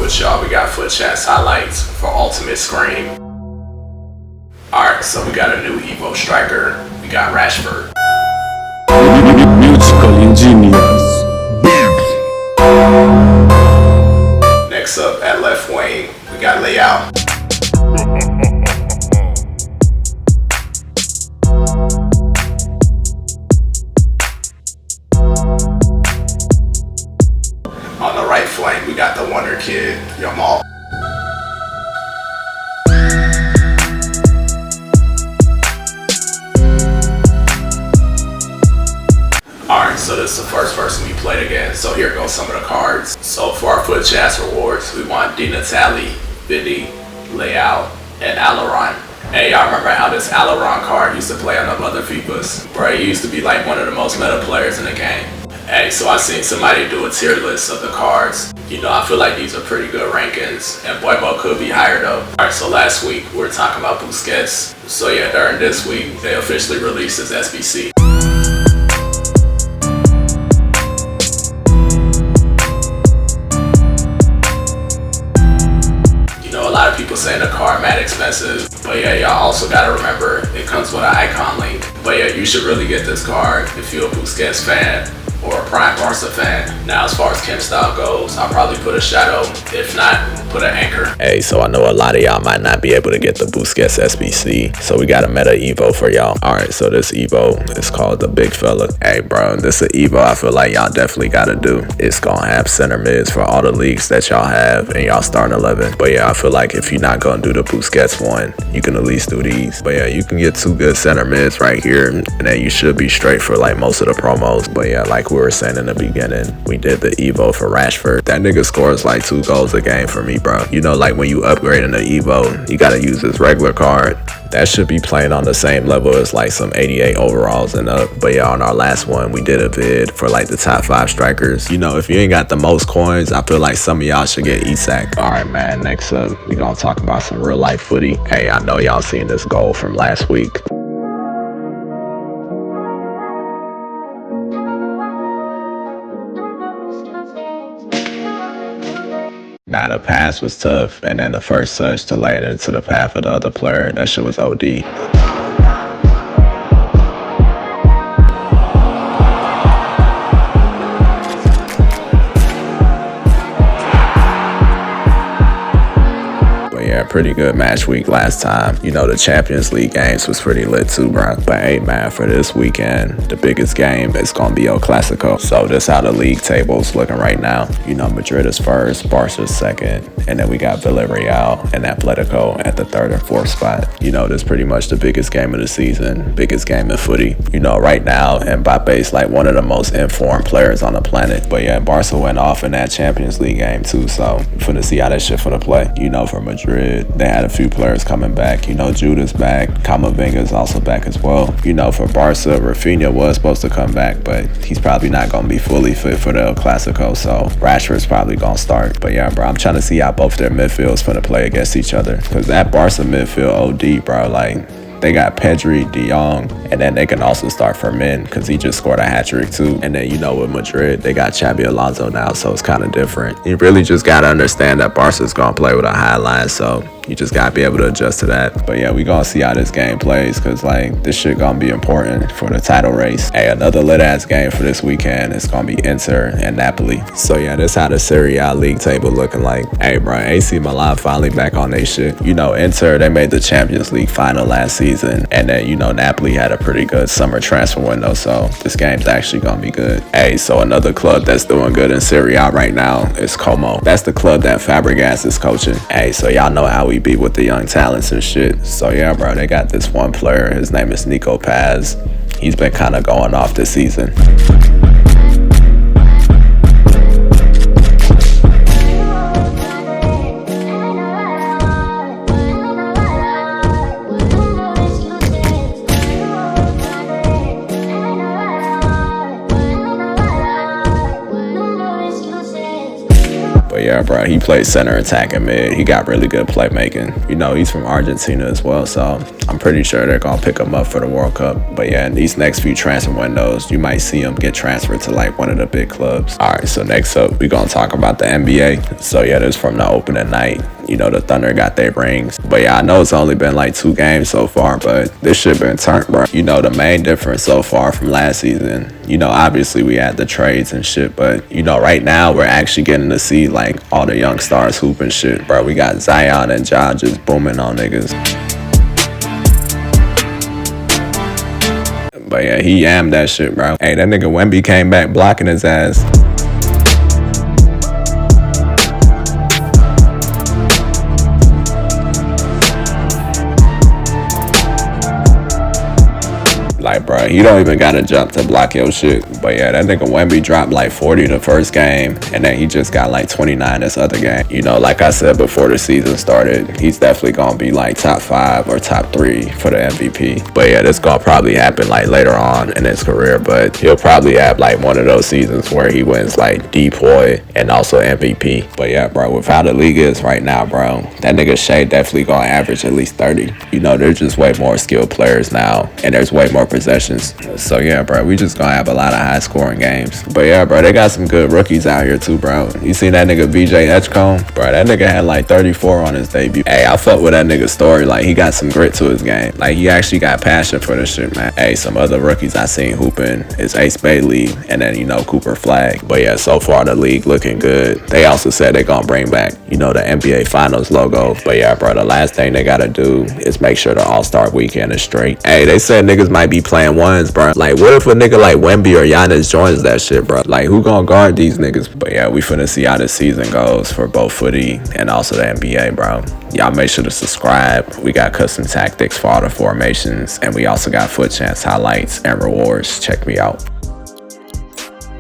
with y'all. We got Fut Champs highlights for ultimate screen. Alright, so we got a new Evos striker. We got Rashford. Musical engineers. Next up at left wing, we got Layout. On the right flank, we got the Wonder Kid, Yamal. Alright, so this is the first person we played against, so here goes some of the cards. So for our Fut Champs rewards, we want Di Natale, Biddy, Layout, and Alaron. Hey, y'all remember how this Alaron card used to play on them other FIFAs? Bro, he used to be like one of the most meta players in the game. Hey, so I seen somebody do a tier list of the cards. You know, I feel like these are pretty good rankings, and Boybo could be higher though. Alright, so last week we were talking about Busquets. So yeah, during this week, they officially released his SBC. A lot of people saying the card mad expensive, but yeah, y'all also gotta remember it comes with an icon link. But yeah, you should really get this card if you're a Busquets fan or a Prime Barca fan. Now, as far as Kim style goes, I'll probably put a shadow. If not, put an anchor. Hey, so I know a lot of y'all might not be able to get the Busquets SBC, so we got a meta Evo for y'all. Alright, so this Evo is called the Big Fella. Hey bro, this is Evo I feel like y'all definitely gotta do. It's gonna have center mids for all the leagues that y'all have and y'all starting 11. But yeah, I feel like if you're not gonna do the Busquets one, you can at least do these. But yeah, you can get 2 good center mids right here, and then you should be straight for like most of the promos. But yeah, like we were saying in the beginning, we did the Evo for Rashford. That nigga scores like 2 goals a game for me, bro. You know, like when you upgrade in the Evo, you gotta use this regular card. That should be playing on the same level as like some 88 overalls and up. But yeah, on our last one, we did a vid for like the top 5 strikers. You know, if you ain't got the most coins, I feel like some of y'all should get Isak. Alright man, next up, we gonna talk about some real life footy. Hey, I know y'all seen this goal from last week. Nah, the pass was tough, and then the first touch to lay it into the path of the other player, that shit was OD. Yeah, pretty good match week last time. You know, the Champions League games was pretty lit too, bro. But hey man, for this weekend, the biggest game is gonna be El Clasico. So this how the league table's looking right now. You know, Madrid is first, Barca's second, and then we got Villarreal and Atletico at the 3rd and 4th spot. You know, this pretty much the biggest game of the season, biggest game in footy. You know, right now, Mbappe's like one of the most informed players on the planet. But yeah, Barca went off in that Champions League game too, so we're finna see how that shit finna play. You know, for Madrid, they had a few players coming back. You know, Jude's back. Camavinga's also back as well. You know, for Barca, Rafinha was supposed to come back, but he's probably not going to be fully fit for the El Clasico, so Rashford's probably going to start. But yeah, bro, I'm trying to see how both their midfields finna play against each other, because that Barca midfield OD, bro, like, they got Pedri, De Jong, and then they can also start Fermin because he just scored a hat-trick too. And then, you know, with Madrid, they got Xabi Alonso now, so it's kind of different. You really just got to understand that Barca's going to play with a high line, so you just got to be able to adjust to that. But yeah, we going to see how this game plays because, like, this shit going to be important for the title race. Hey, another lit-ass game for this weekend is going to be Inter and Napoli. So yeah, this how the Serie A league table looking like. Hey, bro, AC Milan finally back on they shit. You know, Inter, they made the Champions League final last season. And then, you know, Napoli had a pretty good summer transfer window, so this game's actually gonna be good. Hey, so another club that's doing good in Serie A right now is Como. That's the club that Fabregas is coaching. Hey, so y'all know how we be with the young talents and shit. So yeah, bro, they got this one player. His name is Nico Paz. He's been kind of going off this season. But yeah, bro, bro, he plays center, attack, and mid. He got really good playmaking. You know, he's from Argentina as well, so I'm pretty sure they're gonna pick him up for the World Cup. But yeah, in these next few transfer windows, you might see him get transferred to like one of the big clubs. All right, so next up, we're gonna talk about the NBA. So yeah, this is from the opening night. You know, the Thunder got their rings. But yeah, I know it's only been like 2 games so far, but this shit been turned, bro. You know, the main difference so far from last season, you know, obviously we had the trades and shit, but you know, right now we're actually getting to see like all the young stars hooping shit, bro. We got Zion and Ja just booming on niggas. But yeah, he yammed that shit, bro. Hey, that nigga Wemby came back blocking his ass. Like, bro, he don't even gotta jump to block your shit. But yeah, that nigga Wemby dropped like 40 the first game, and then he just got like 29 this other game. You know, like I said before the season started, he's definitely gonna be like top 5 or top 3 for the MVP. But yeah, this gonna probably happen like later on in his career, but he'll probably have like one of those seasons where he wins like DPOY and also MVP. But yeah, bro, with how the league is right now, bro, that nigga Shea definitely gonna average at least 30. You know, there's just way more skilled players now, and there's way more possessions. So yeah, bro, we just gonna have a lot of high scoring games. But yeah, bro, they got some good rookies out here too, bro. You seen that nigga VJ Edgecombe? Bro, that nigga had like 34 on his debut. Hey, I fuck with that nigga's story. Like, he got some grit to his game. Like, he actually got passion for this shit, man. Hey, some other rookies I seen hooping is Ace Bailey and then, you know, Cooper Flag. But yeah, so far the league looking good. They also said they gonna bring back, you know, the NBA Finals logo. But yeah, bro, the last thing they gotta do is make sure the All-Star weekend is straight. Hey, they said niggas might be playing ones, bro. Like, what if a nigga like Wemby or Giannis joins that shit, bro? Like, who gonna guard these niggas? But yeah, we finna see how this season goes for both footy and also the NBA, bro. Y'all make sure to subscribe. We got custom tactics for all the formations, and we also got Fut Champs highlights and rewards. Check me out.